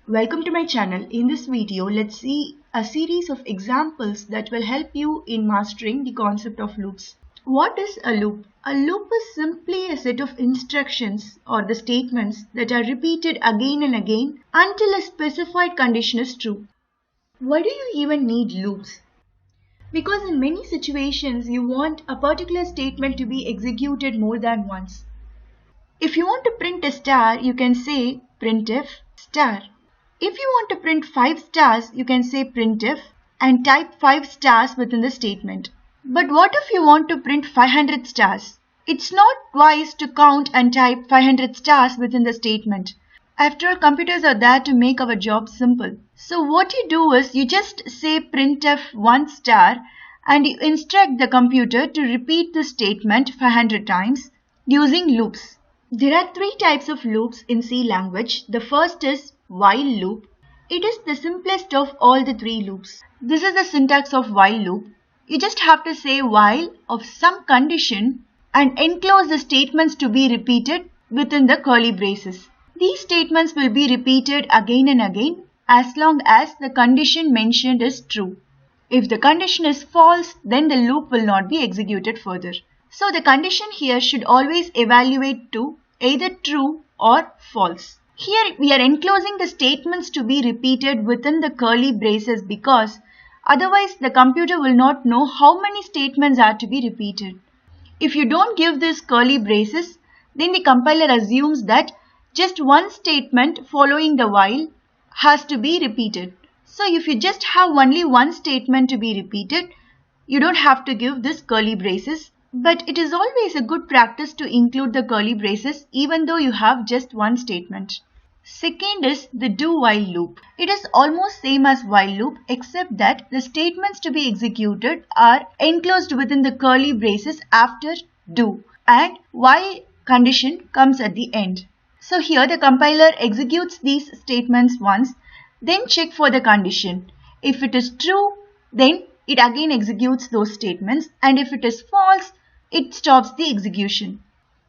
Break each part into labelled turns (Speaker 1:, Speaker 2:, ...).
Speaker 1: Welcome to my channel. In this video, let's see a series of examples that will help you in mastering the concept of loops. What is a loop? A loop is simply a set of instructions or the statements that are repeated again and again until a specified condition is true. Why do you even need loops? Because in many situations, you want a particular statement to be executed more than once. If you want to print a star, you can say printf star. If you want to print 5 stars, you can say printf and type 5 stars within the statement. But what if you want to print 500 stars? It's not wise to count and type 500 stars within the statement. After all, computers are there to make our job simple. So what you do is you just say printf 1 star and you instruct the computer to repeat the statement 500 times using loops. There are 3 types of loops in C language. The first is while loop. It is the simplest of all the 3 loops. This is the syntax of while loop. You just have to say while of some condition and enclose the statements to be repeated within the curly braces. These statements will be repeated again and again as long as the condition mentioned is true. If the condition is false, then the loop will not be executed further. So the condition here should always evaluate to either true or false. Here we are enclosing the statements to be repeated within the curly braces because otherwise the computer will not know how many statements are to be repeated. If you don't give these curly braces, then the compiler assumes that just one statement following the while has to be repeated. So if you just have only one statement to be repeated, you don't have to give this curly braces. But it is always a good practice to include the curly braces even though you have just one statement. Second is the do while loop. It is almost same as while loop except that the statements to be executed are enclosed within the curly braces after do and while condition comes at the end. So here the compiler executes these statements once, then check for the condition. If it is true, then it again executes those statements, and if it is false, it stops the execution.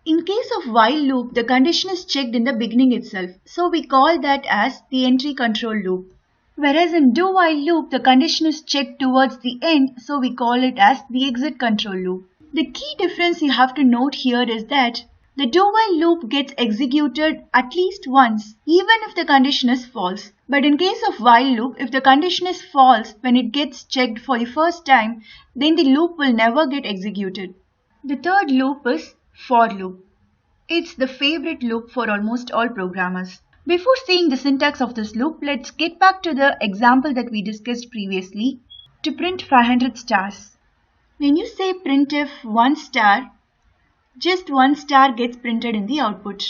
Speaker 1: In case of while loop, the condition is checked in the beginning itself, so we call that as the entry control loop. Whereas in do while loop, the condition is checked towards the end, so we call it as the exit control loop. The key difference you have to note here is that the do while loop gets executed at least once, even if the condition is false. But in case of while loop, if the condition is false when it gets checked for the first time, then the loop will never get executed. The third loop is for loop. It's the favorite loop for almost all programmers. Before seeing the syntax of this loop, let's get back to the example that we discussed previously to print 500 stars. When you say printf 1 star, just 1 star gets printed in the output.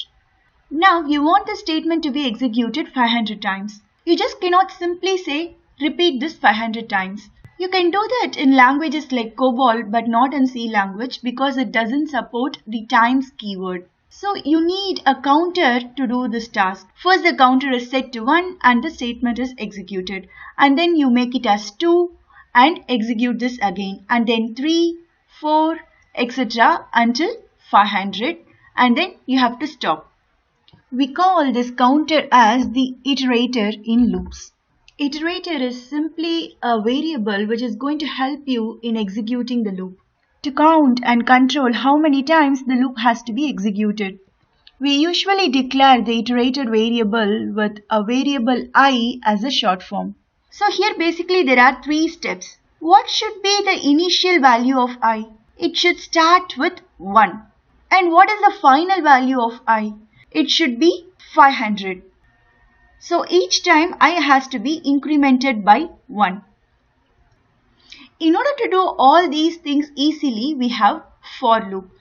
Speaker 1: Now you want the statement to be executed 500 times. You just cannot simply say repeat this 500 times. You can do that in languages like COBOL but not in C language because it doesn't support the times keyword. So you need a counter to do this task. First the counter is set to 1 and the statement is executed. And then you make it as 2 and execute this again. And then 3, 4, etc. until 500 and then you have to stop. We call this counter as the iterator in loops. Iterator is simply a variable which is going to help you in executing the loop, to count and control how many times the loop has to be executed. We usually declare the iterator variable with a variable I as a short form. So here basically there are 3 steps. What should be the initial value of I? It should start with 1. And what is the final value of I? It should be 500. So each time I has to be incremented by 1. In order to do all these things easily, we have for loop.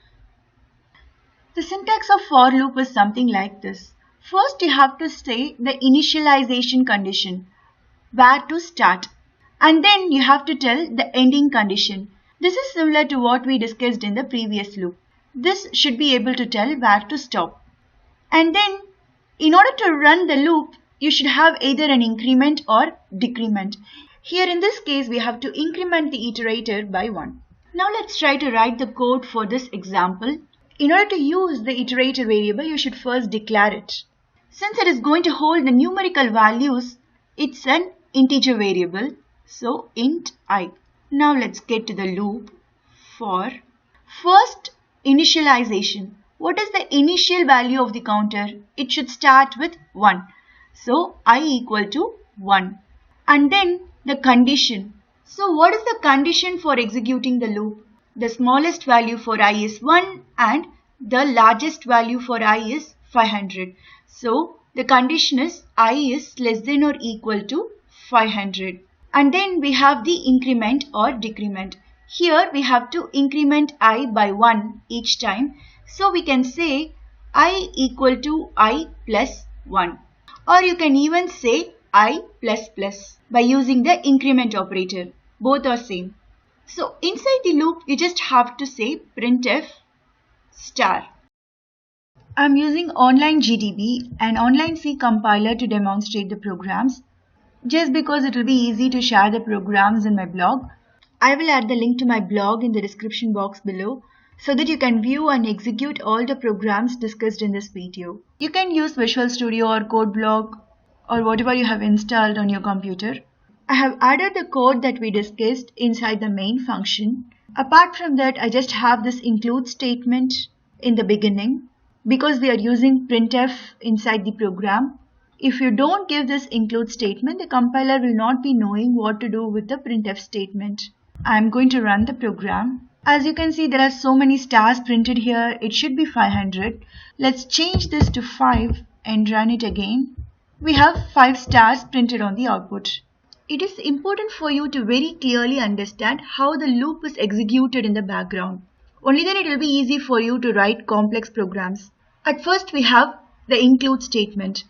Speaker 1: The syntax of for loop is something like this. First you have to say the initialization condition, where to start. And then you have to tell the ending condition. This is similar to what we discussed in the previous loop. This should be able to tell where to stop. And then in order to run the loop, you should have either an increment or decrement. Here in this case, we have to increment the iterator by 1. Now let's try to write the code for this example. In order to use the iterator variable, you should first declare it. Since it is going to hold the numerical values, it's an integer variable. So int I. Now let's get to the loop for first initialization. What is the initial value of the counter? It should start with 1. So I equal to 1. And then the condition. So what is the condition for executing the loop? The smallest value for I is 1 and the largest value for I is 500. So the condition is I is less than or equal to 500. And then we have the increment or decrement. Here we have to increment I by 1 each time. So we can say I equal to I plus 1. Or you can even say I plus plus by using the increment operator. Both are same. So inside the loop you just have to say printf star. I'm using online GDB and online C compiler to demonstrate the programs. Just because it will be easy to share the programs in my blog. I will add the link to my blog in the description box below so that you can view and execute all the programs discussed in this video. You can use Visual Studio or CodeBlock or whatever you have installed on your computer. I have added the code that we discussed inside the main function. Apart from that, I just have this include statement in the beginning because we are using printf inside the program. If you don't give this include statement, the compiler will not be knowing what to do with the printf statement. I am going to run the program. As you can see, there are so many stars printed here. It should be 500. Let's change this to 5 and run it again. We have 5 stars printed on the output. It is important for you to very clearly understand how the loop is executed in the background. Only then it will be easy for you to write complex programs. At first we have the include statement.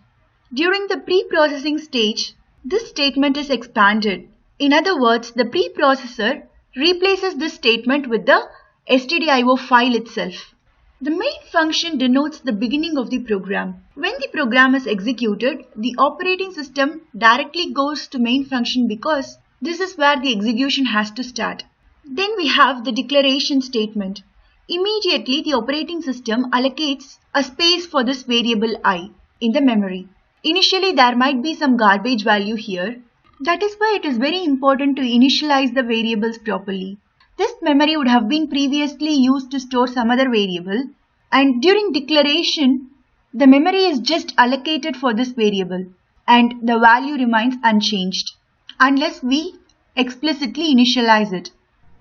Speaker 1: During the pre-processing stage, this statement is expanded. In other words, the preprocessor replaces this statement with the stdio file itself. The main function denotes the beginning of the program. When the program is executed, the operating system directly goes to main function because this is where the execution has to start. Then we have the declaration statement. Immediately the operating system allocates a space for this variable I in the memory. Initially there might be some garbage value here. That is why it is very important to initialize the variables properly. This memory would have been previously used to store some other variable, and during declaration the memory is just allocated for this variable and the value remains unchanged unless we explicitly initialize it.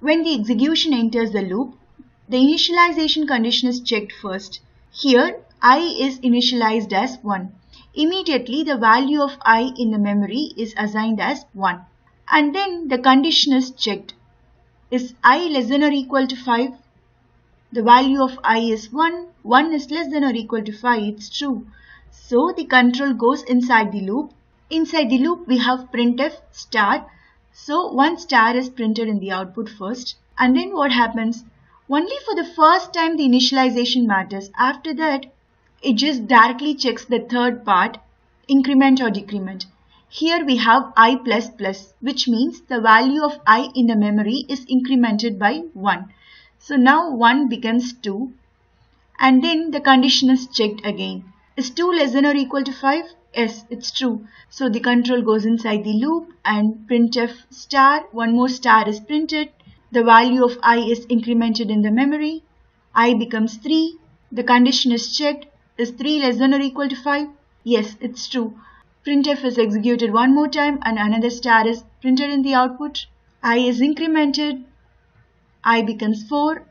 Speaker 1: When the execution enters the loop, the initialization condition is checked first. Here I is initialized as 1. Immediately the value of I in the memory is assigned as 1. And then the condition is checked. Is I less than or equal to 5? The value of I is 1. 1 is less than or equal to 5. It's true. So the control goes inside the loop. Inside the loop we have printf star. So 1 star is printed in the output first. And then what happens? Only for the first time the initialization matters. After that, it just directly checks the third part, increment or decrement. Here we have I plus plus, which means the value of I in the memory is incremented by 1. So now 1 becomes 2. And then the condition is checked again. Is 2 less than or equal to 5? Yes, it's true. So the control goes inside the loop and printf star, one more star is printed. The value of I is incremented in the memory. I becomes 3. The condition is checked. Is 3 less than or equal to 5? Yes, it's true. Printf is executed one more time and another star is printed in the output. I is incremented. I becomes 4.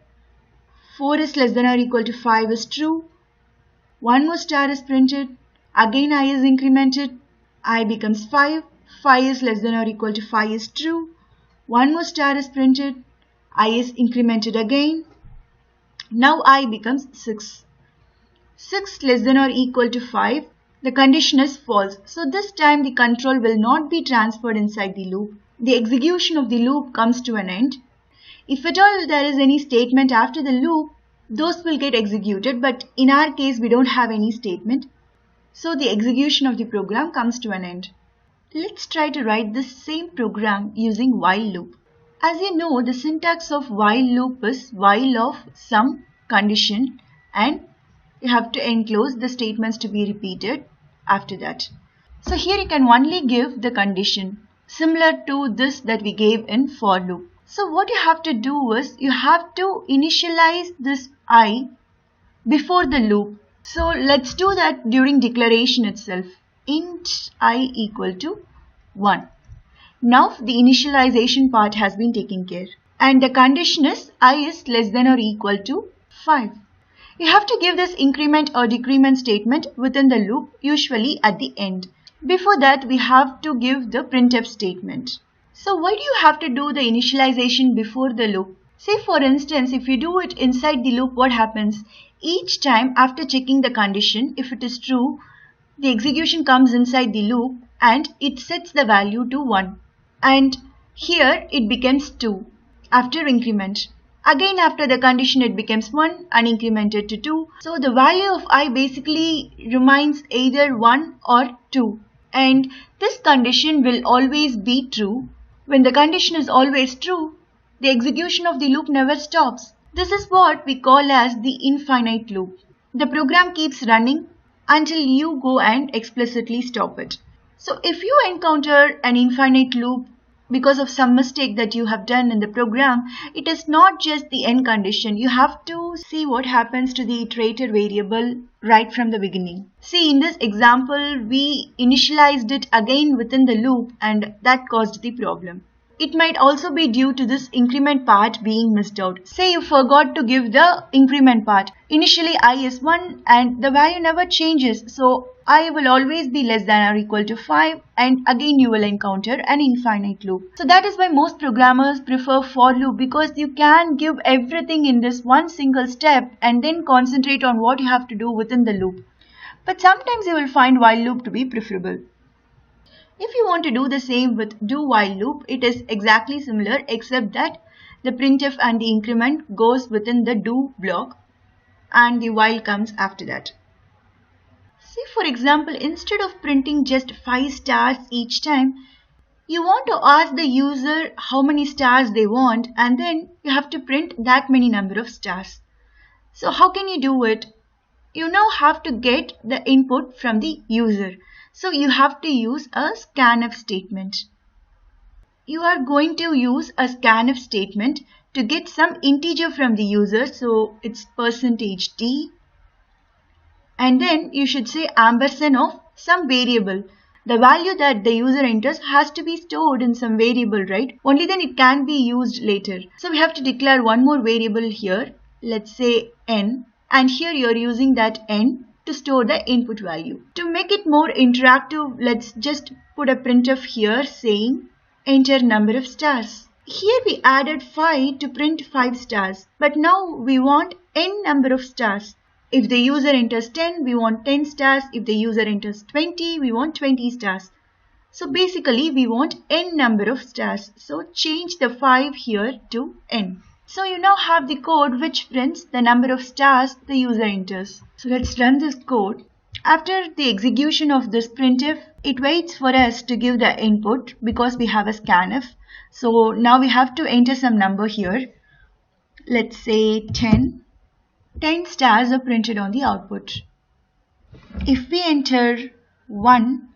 Speaker 1: 4 is less than or equal to 5 is true. One more star is printed. Again I is incremented. I becomes 5. 5 is less than or equal to 5 is true. One more star is printed. I is incremented again. Now I becomes 6. 6 less than or equal to 5. The condition is false. So this time the control will not be transferred inside the loop. The execution of the loop comes to an end. If at all there is any statement after the loop, those will get executed, but in our case we don't have any statement. So the execution of the program comes to an end. Let's try to write this same program using while loop. As you know, the syntax of while loop is while of some condition and you have to enclose the statements to be repeated. after that. So here you can only give the condition similar to this that we gave in for loop. So what you have to do is you have to initialize this I before the loop. So let's do that during declaration itself. Int I equal to 1. Now the initialization part has been taken care. And the condition is I is less than or equal to 5. You have to give this increment or decrement statement within the loop, usually at the end. Before that, we have to give the printf statement. So why do you have to do the initialization before the loop? Say for instance, if you do it inside the loop, what happens? Each time after checking the condition, if it is true, the execution comes inside the loop and it sets the value to 1. And here it becomes 2 after increment. Again after the condition it becomes 1 and incremented to 2. So the value of I basically remains either 1 or 2. And this condition will always be true. When the condition is always true, the execution of the loop never stops. This is what we call as the infinite loop. The program keeps running until you go and explicitly stop it. So if you encounter an infinite loop because of some mistake that you have done in the program, it is not just the end condition. You have to see what happens to the iterator variable right from the beginning. See, in this example, we initialized it again within the loop and that caused the problem. It might also be due to this increment part being missed out. Say you forgot to give the increment part. Initially I is 1 and the value never changes. So I will always be less than or equal to 5 and again you will encounter an infinite loop. So that is why most programmers prefer for loop, because you can give everything in this one single step and then concentrate on what you have to do within the loop. But sometimes you will find while loop to be preferable. If you want to do the same with do while loop, it is exactly similar except that the printf and the increment goes within the do block and the while comes after that. See, for example, instead of printing just 5 stars each time, you want to ask the user how many stars they want and then you have to print that many number of stars. So how can you do it? You now have to get the input from the user. So you have to use a scanf statement. You are going to use a scanf statement to get some integer from the user. So it's %d. And then you should say ampersand of some variable. The value that the user enters has to be stored in some variable, right? Only then it can be used later. So we have to declare one more variable here. Let's say n. And here you are using that n to store the input value. To make it more interactive, let's just put a printf here saying enter number of stars. Here we added 5 to print 5 stars, but now we want n number of stars. If the user enters 10, we want 10 stars. If the user enters 20, we want 20 stars. So basically we want n number of stars. So change the 5 here to n. So you now have the code which prints the number of stars the user enters. So let's run this code. After the execution of this printf, it waits for us to give the input because we have a scanf. So now we have to enter some number here. Let's say 10. 10 stars are printed on the output. If we enter 1,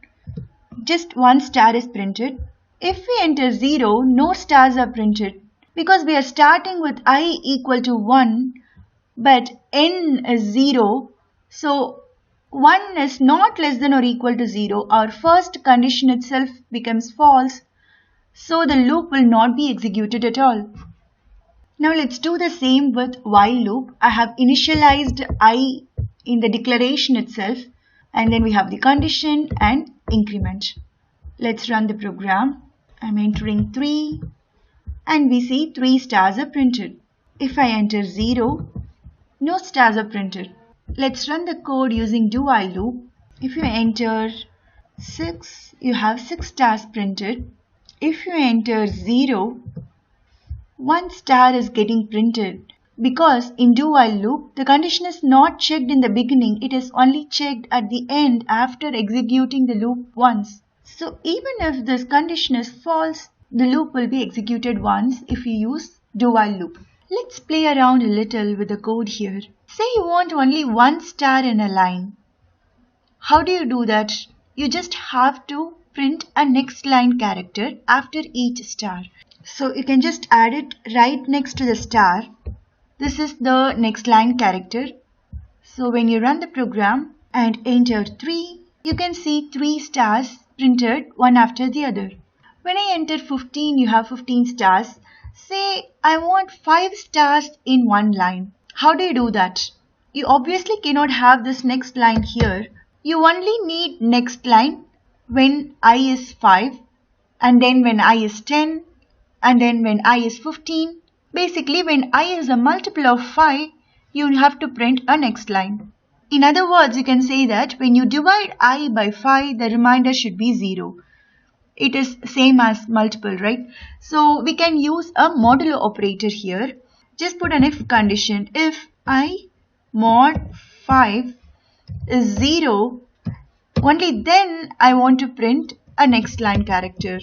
Speaker 1: just 1 star is printed. If we enter 0, no stars are printed. Because we are starting with I equal to 1, but n is 0, so 1 is not less than or equal to 0. Our first condition itself becomes false, so the loop will not be executed at all. Now let's do the same with while loop. I have initialized I in the declaration itself, and then we have the condition and increment. Let's run the program. I'm entering 3. And we see 3 stars are printed. If I enter 0, no stars are printed. Let's run the code using do while loop. If you enter 6, you have 6 stars printed. If you enter 0, 1 star is getting printed. Because in do while loop, the condition is not checked in the beginning. It is only checked at the end after executing the loop once. So even if this condition is false, the loop will be executed once if you use do while loop. Let's play around a little with the code here. Say you want only 1 star in a line. How do you do that? You just have to print a next line character after each star. So you can just add it right next to the star. This is the next line character. So when you run the program and enter 3, you can see 3 stars printed one after the other. When I enter 15, you have 15 stars. Say I want 5 stars in one line. How do you do that? You obviously cannot have this next line here. You only need next line when I is 5, and then when I is 10, and then when I is 15. Basically, when I is a multiple of 5, you have to print a next line. In other words, you can say that when you divide I by 5, the remainder should be 0. It is same as multiple, right? So we can use a modulo operator here. Just put an if condition. If I mod 5 is 0, only then I want to print a next line character.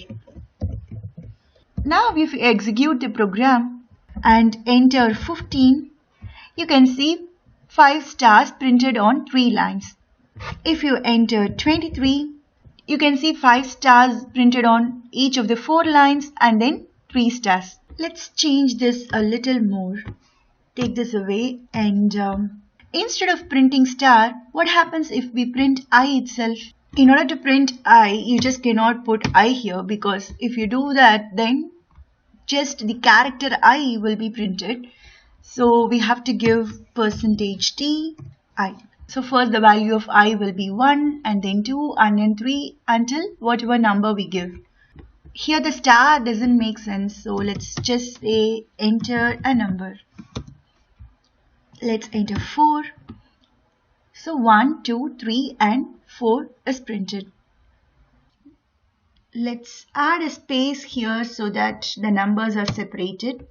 Speaker 1: Now if you execute the program and enter 15, you can see 5 stars printed on 3 lines. If you enter 23, you can see 5 stars printed on each of the 4 lines and then 3 stars. Let's change this a little more. Take this away and instead of printing star, what happens if we print I itself? In order to print I, you just cannot put I here, because if you do that, then just the character I will be printed. So we have to give %t I. So first the value of I will be 1 and then 2 and then 3 until whatever number we give. Here the star doesn't make sense, so let's just say enter a number. Let's enter 4. So 1, 2, 3 and 4 is printed. Let's add a space here so that the numbers are separated.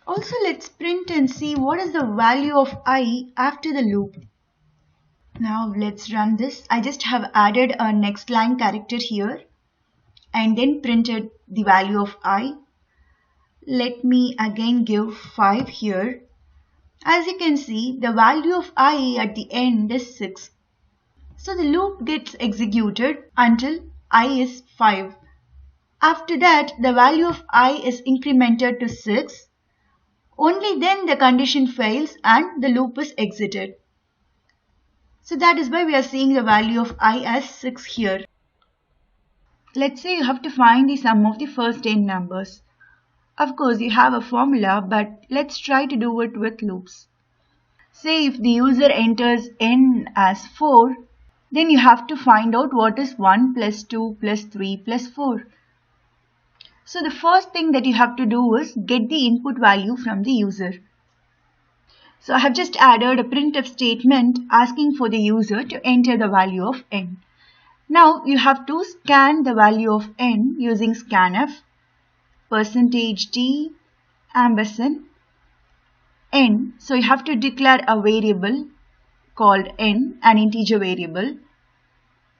Speaker 1: Also, let's print and see what is the value of I after the loop. Now let's run this. I just have added a next line character here and then printed the value of I. Let me again give 5 here. As you can see, the value of I at the end is 6. So the loop gets executed until I is 5. After that, the value of I is incremented to 6. Only then the condition fails and the loop is exited. So that is why we are seeing the value of I as 6 here. Let's say you have to find the sum of the first n numbers. Of course, you have a formula, but let's try to do it with loops. Say if the user enters n as 4, then you have to find out what is 1 plus 2 plus 3 plus 4. So the first thing that you have to do is get the input value from the user. So I have just added a printf statement asking for the user to enter the value of n. Now you have to scan the value of n using scanf %t ampersand n. So you have to declare a variable called n, an integer variable.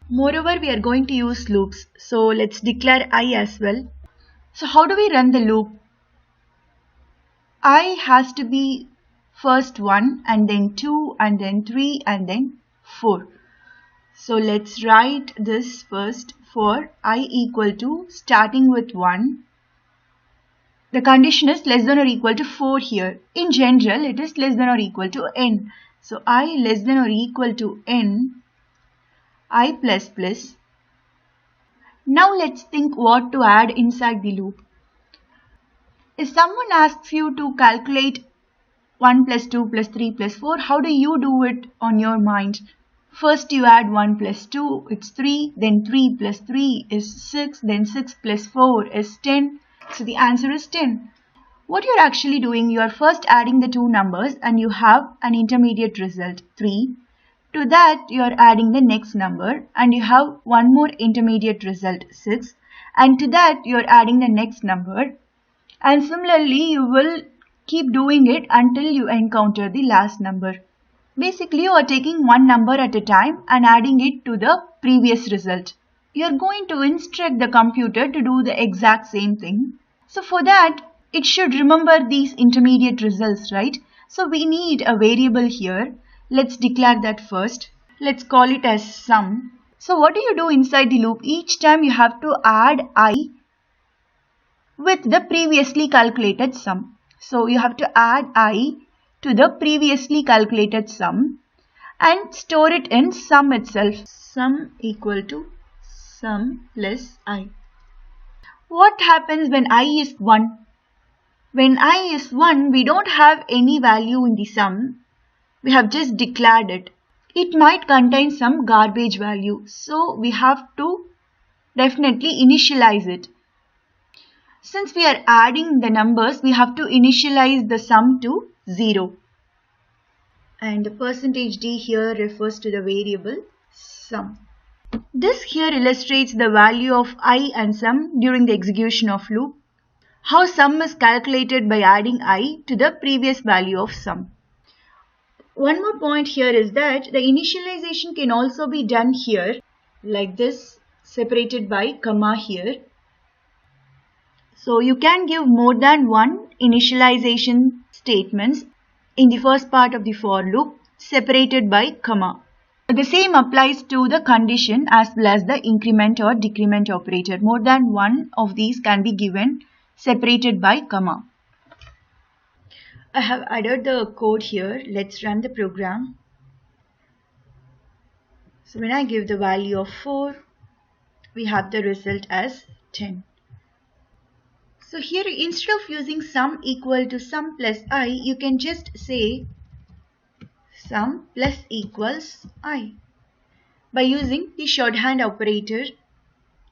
Speaker 1: Moreover, we are going to use loops. So let's declare I as well. So how do we run the loop? I has to be first 1 and then 2 and then 3 and then 4. So let's write this first for I equal to starting with 1. The condition is less than or equal to 4 here. In general, it is less than or equal to n. So I less than or equal to n, I plus plus. Now let's think what to add inside the loop. If someone asks you to calculate 1 plus 2 plus 3 plus 4, how do you do it on your mind? First you add 1 plus 2, it's 3, then 3 plus 3 is 6, then 6 plus 4 is 10. So the answer is 10. What you're actually doing, you are first adding the two numbers and you have an intermediate result, 3. To that, you are adding the next number and you have one more intermediate result, 6. And to that, you are adding the next number. And similarly, you will keep doing it until you encounter the last number. Basically, you are taking one number at a time and adding it to the previous result. You are going to instruct the computer to do the exact same thing. So for that, it should remember these intermediate results, right? So we need a variable here. Let's declare that first. Let's call it as sum. So what do you do inside the loop? Each time you have to add I with the previously calculated sum. So you have to add I to the previously calculated sum and store it in sum itself. Sum equal to sum plus I. What happens when I is 1? When I is 1, we don't have any value in the sum. We have just declared it. It might contain some garbage value. So we have to definitely initialize it. Since we are adding the numbers, we have to initialize the sum to 0. And the %d here refers to the variable sum. This here illustrates the value of I and sum during the execution of loop. How sum is calculated by adding I to the previous value of sum. One more point here is that the initialization can also be done here like this, separated by comma here. So you can give more than one initialization statements in the first part of the for loop separated by comma. The same applies to the condition as well as the increment or decrement operator. More than one of these can be given separated by comma. I have added the code here. Let's run the program. So when I give the value of 4, we have the result as 10. So here, instead of using sum equal to sum plus I, you can just say sum plus equals I. By using the shorthand operator,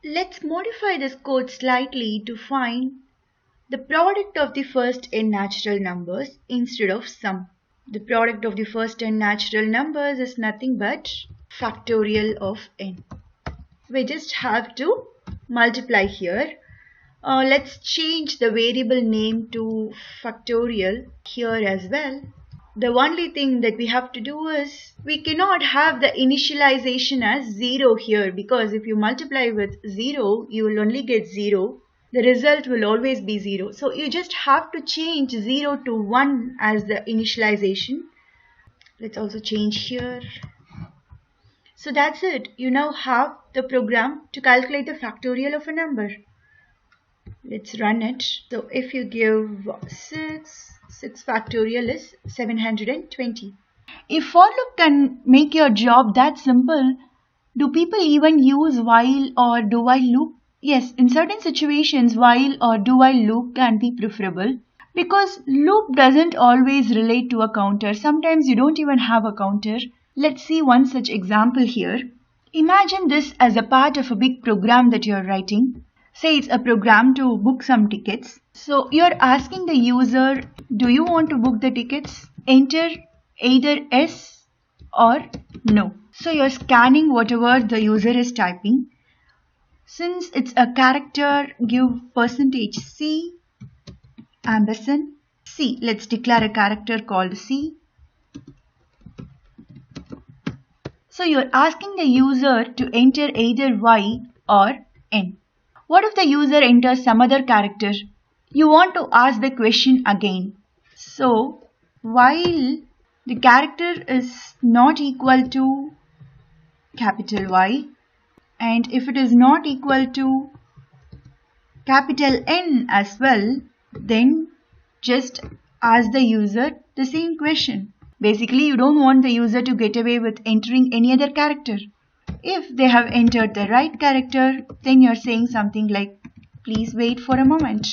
Speaker 1: let's modify this code slightly to find the product of the first n natural numbers instead of sum. The product of the first n natural numbers is nothing but factorial of n. We just have to multiply here. Let's change the variable name to factorial here as well. The only thing that we have to do is we cannot have the initialization as 0 here, because if you multiply with 0, you will only get 0. The result will always be 0. So you just have to change 0 to 1 as the initialization. Let's also change here. So that's it. You now have the program to calculate the factorial of a number. Let's run it. So if you give 6 factorial is 720. If for loop can make your job that simple, do people even use while or do while loop? Yes, in certain situations, while or do while loop can be preferable because loop doesn't always relate to a counter. Sometimes you don't even have a counter. Let's see one such example here. Imagine this as a part of a big program that you're writing. Say it's a program to book some tickets. So you're asking the user, do you want to book the tickets? Enter either yes or no. So you're scanning whatever the user is typing. Since it's a character, give %C ampersand C. Let's declare a character called C. So you're asking the user to enter either Y or N. What if the user enters some other character? You want to ask the question again. So while the character is not equal to capital Y, and if it is not equal to capital N as well, then just ask the user the same question. Basically, you don't want the user to get away with entering any other character. If they have entered the right character, then you're saying something like, please wait for a moment.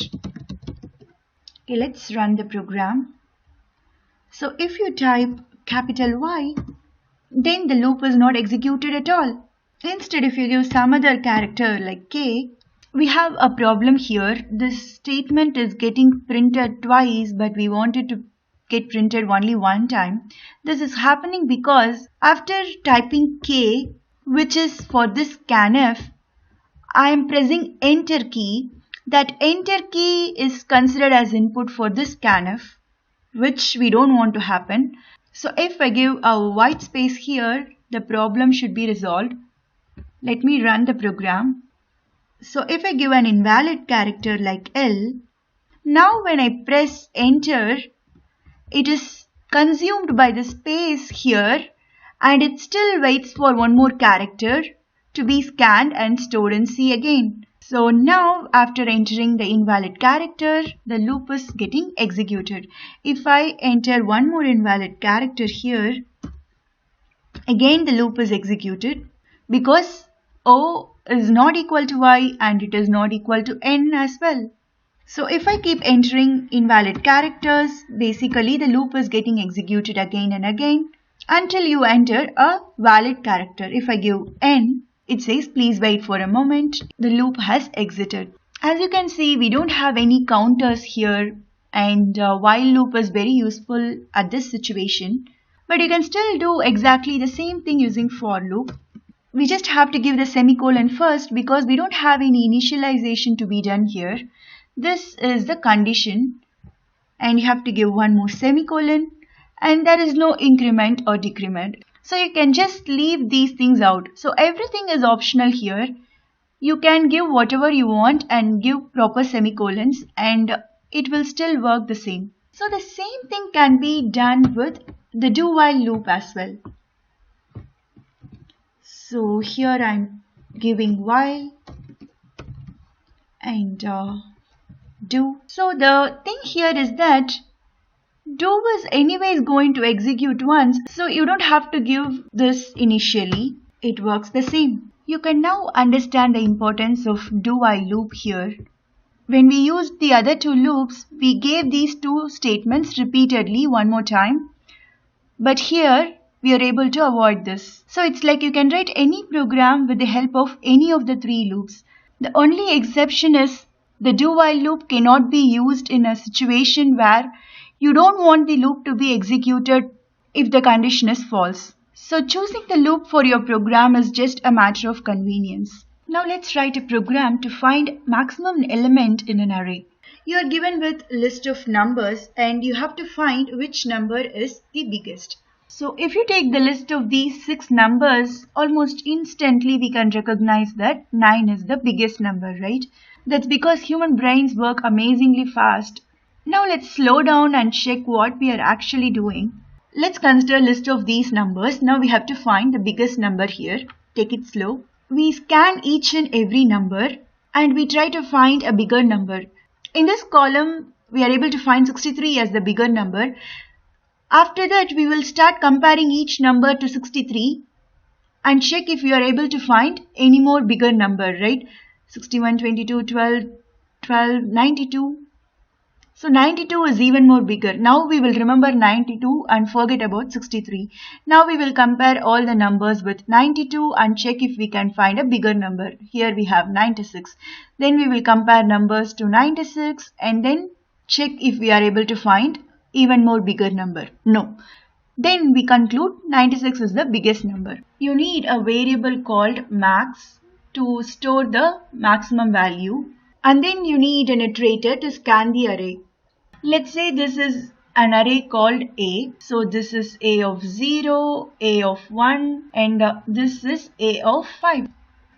Speaker 1: Okay, let's run the program. So if you type capital Y, then the loop is not executed at all. Instead, if you give some other character like K, we have a problem here. This statement is getting printed twice, but we want it to get printed only one time. This is happening because after typing K, which is for this scanf, I am pressing enter key. That enter key is considered as input for this scanf, which we don't want to happen. So if I give a white space here, the problem should be resolved. Let me run the program. So if I give an invalid character like L, now when I press enter, it is consumed by the space here and it still waits for one more character to be scanned and stored in C again. So now after entering the invalid character, the loop is getting executed. If I enter one more invalid character here, again the loop is executed because O is not equal to I and it is not equal to N as well. So if I keep entering invalid characters, basically the loop is getting executed again and again until you enter a valid character. If I give N, it says please wait for a moment, the loop has exited. As you can see, we don't have any counters here, and while loop is very useful at this situation. But you can still do exactly the same thing using for loop. We just have to give the semicolon first because we don't have any initialization to be done here. This is the condition and you have to give one more semicolon, and there is no increment or decrement. So you can just leave these things out. So everything is optional here. You can give whatever you want and give proper semicolons and it will still work the same. So the same thing can be done with the do while loop as well. So here I'm giving while and do. So the thing here is that do is anyways going to execute once, so you don't have to give this initially. It works the same. You can now understand the importance of do while loop here. When we used the other two loops, we gave these two statements repeatedly one more time. But here we are able to avoid this. So it's like you can write any program with the help of any of the three loops. The only exception is the do while loop cannot be used in a situation where you don't want the loop to be executed if the condition is false. So choosing the loop for your program is just a matter of convenience. Now let's write a program to find maximum element in an array. You are given with list of numbers and you have to find which number is the biggest. So if you take the list of these 6 numbers, almost instantly we can recognize that 9 is the biggest number, right? That's because human brains work amazingly fast. Now let's slow down and check what we are actually doing. Let's consider a list of these numbers. Now we have to find the biggest number here. Take it slow. We scan each and every number and we try to find a bigger number. In this column, we are able to find 63 as the bigger number. After that, we will start comparing each number to 63 and check if we are able to find any more bigger number, right? 61, 22, 12, 92. So 92 is even more bigger. Now we will remember 92 and forget about 63. Now we will compare all the numbers with 92 and check if we can find a bigger number. Here we have 96. Then we will compare numbers to 96 and then check if we are able to find even more bigger number. No. Then we conclude 96 is the biggest number. You need a variable called max to store the maximum value. And then you need an iterator to scan the array. Let's say this is an array called A. So this is A of 0, A of 1 and this is A of 5.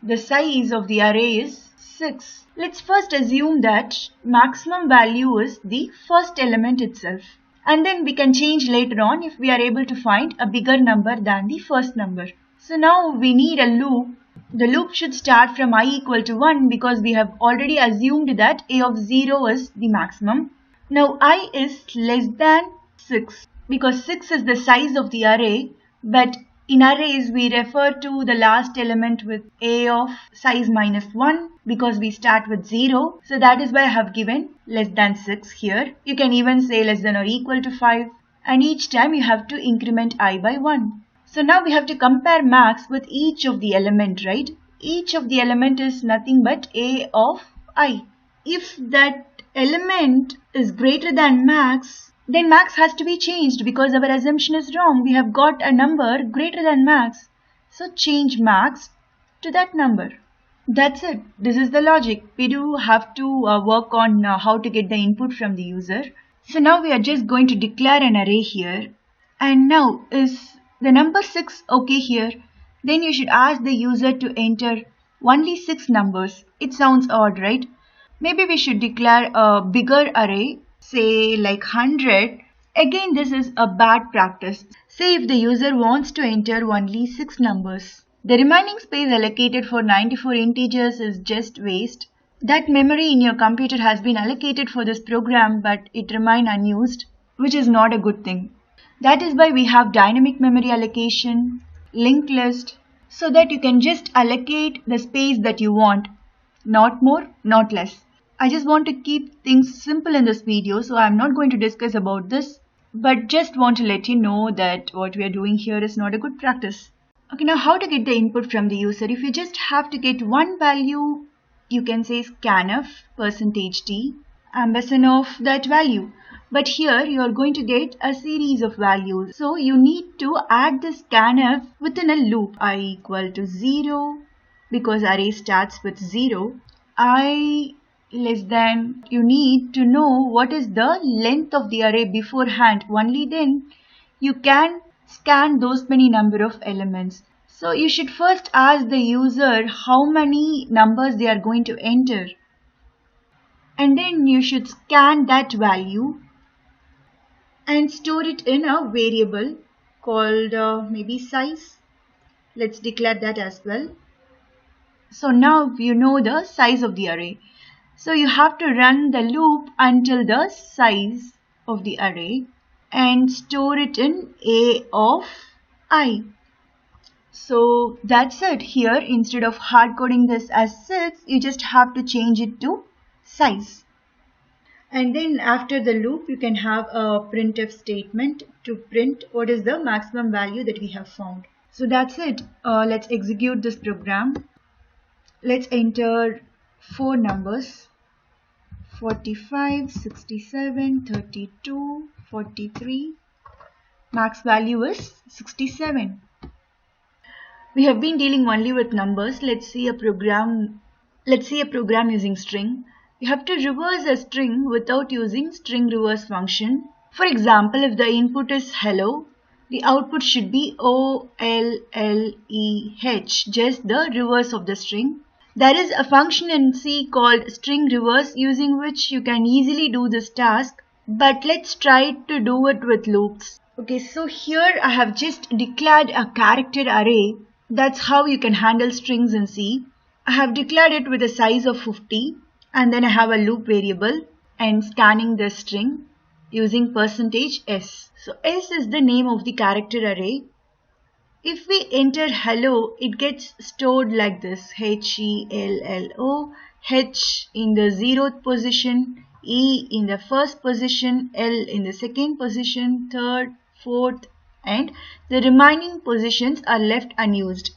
Speaker 1: The size of the array is 6. Let's first assume that maximum value is the first element itself. And then we can change later on if we are able to find a bigger number than the first number. So now we need a loop. The loop should start from I equal to 1 because we have already assumed that A of 0 is the maximum. Now I is less than 6 because 6 is the size of the array, but in arrays we refer to the last element with A of size minus 1 because we start with 0. So that is why I have given less than 6 here. You can even say less than or equal to 5 and each time you have to increment I by 1. So now we have to compare max with each of the element, right? Each of the element is nothing but A of I. If that element is greater than max, then max has to be changed because our assumption is wrong. We have got a number greater than max. So change max to that number. That's it. This is the logic. We do have to work on how to get the input from the user. So now we are just going to declare an array here. And now is the number 6 okay here? Then you should ask the user to enter only 6 numbers. It sounds odd, right? Maybe we should declare a bigger array, say like 100, Again, this is a bad practice. Say if the user wants to enter only 6 numbers. The remaining space allocated for 94 integers is just waste. That memory in your computer has been allocated for this program, but it remains unused, which is not a good thing. That is why we have dynamic memory allocation, linked list, so that you can just allocate the space that you want. Not more, not less. I just want to keep things simple in this video, so I'm not going to discuss about this, but just want to let you know that what we are doing here is not a good practice. Okay, now how to get the input from the user? If you just have to get one value, you can say scanf %t ampersand of that value. But here you are going to get a series of values. So you need to add the scanf within a loop. I equal to 0 because array starts with 0. I less than, you need to know what is the length of the array beforehand. Only then you can scan those many number of elements. So you should first ask the user how many numbers they are going to enter. And then you should scan that value and store it in a variable called maybe size. Let's declare that as well. So now you know the size of the array. So you have to run the loop until the size of the array and store it in a of I. So that's it. Here, instead of hard coding this as 6, you just have to change it to size. And then after the loop, you can have a printf statement to print what is the maximum value that we have found. So that's it. Let's execute this program. Let's enter 4 numbers: 45, 67, 32, 43. Max value is 67. We have been dealing only with numbers. Let's see a program using string. You have to reverse a string without using string reverse function. For example, if the input is hello, the output should be OLLEH, just the reverse of the string. There is a function in C called string reverse using which you can easily do this task, but let's try to do it with loops. Okay, so here I have just declared a character array. That's how you can handle strings in C. I have declared it with a size of 50. And then I have a loop variable and scanning the string using %s. So s is the name of the character array. If we enter hello, it gets stored like this: HELLO, H in the 0th position, E in the 1st position, L in the 2nd position, 3rd, 4th, and the remaining positions are left unused.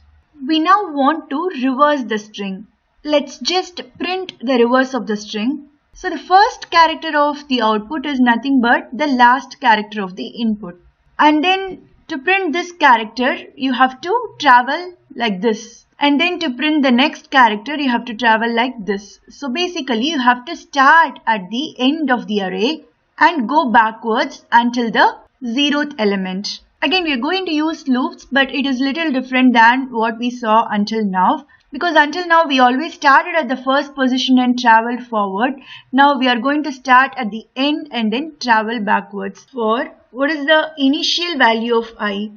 Speaker 1: We now want to reverse the string. Let's just print the reverse of the string. So the first character of the output is nothing but the last character of the input. And then to print this character, you have to travel like this. And then to print the next character, you have to travel like this. So basically, you have to start at the end of the array and go backwards until the 0th element. Again, we are going to use loops, but it is little different than what we saw until now. Because until now we always started at the first position and traveled forward. Now we are going to start at the end and then travel backwards. For what is the initial value of I?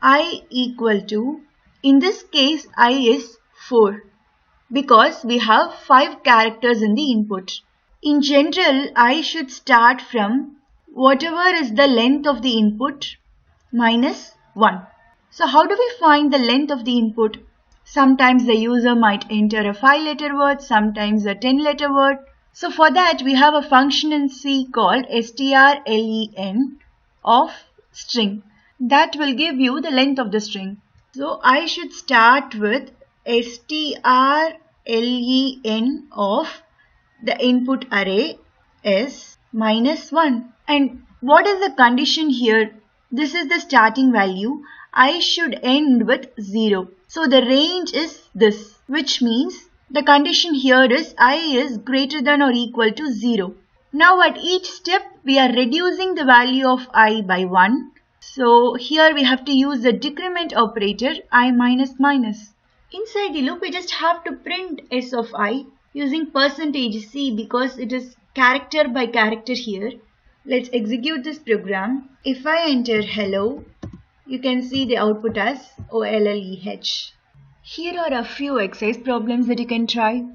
Speaker 1: I equal to, in this case I is 4 because we have 5 characters in the input. In general, I should start from whatever is the length of the input minus 1. So how do we find the length of the input? Sometimes the user might enter a 5-letter word, sometimes a 10-letter word. So for that we have a function in C called strlen of string. That will give you the length of the string. So I should start with strlen of the input array is -1. And what is the condition here? This is the starting value. I should end with 0. So the range is this, which means the condition here is I is greater than or equal to 0. Now at each step we are reducing the value of I by 1. So here we have to use the decrement operator I minus minus. Inside the loop we just have to print s of I using %c because it is character by character here. Let's execute this program. If I enter hello, you can see the output as OLLEH. Here are a few exercise problems that you can try.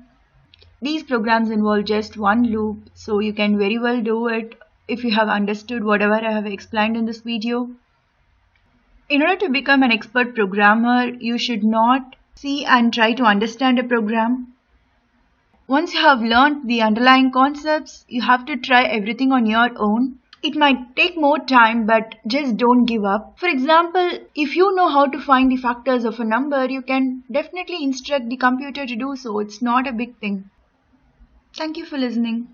Speaker 1: These programs involve just one loop, so you can very well do it if you have understood whatever I have explained in this video. In order to become an expert programmer, you should not see and try to understand a program. Once you have learned the underlying concepts, you have to try everything on your own. It might take more time, but just don't give up. For example, if you know how to find the factors of a number, you can definitely instruct the computer to do so. It's not a big thing. Thank you for listening.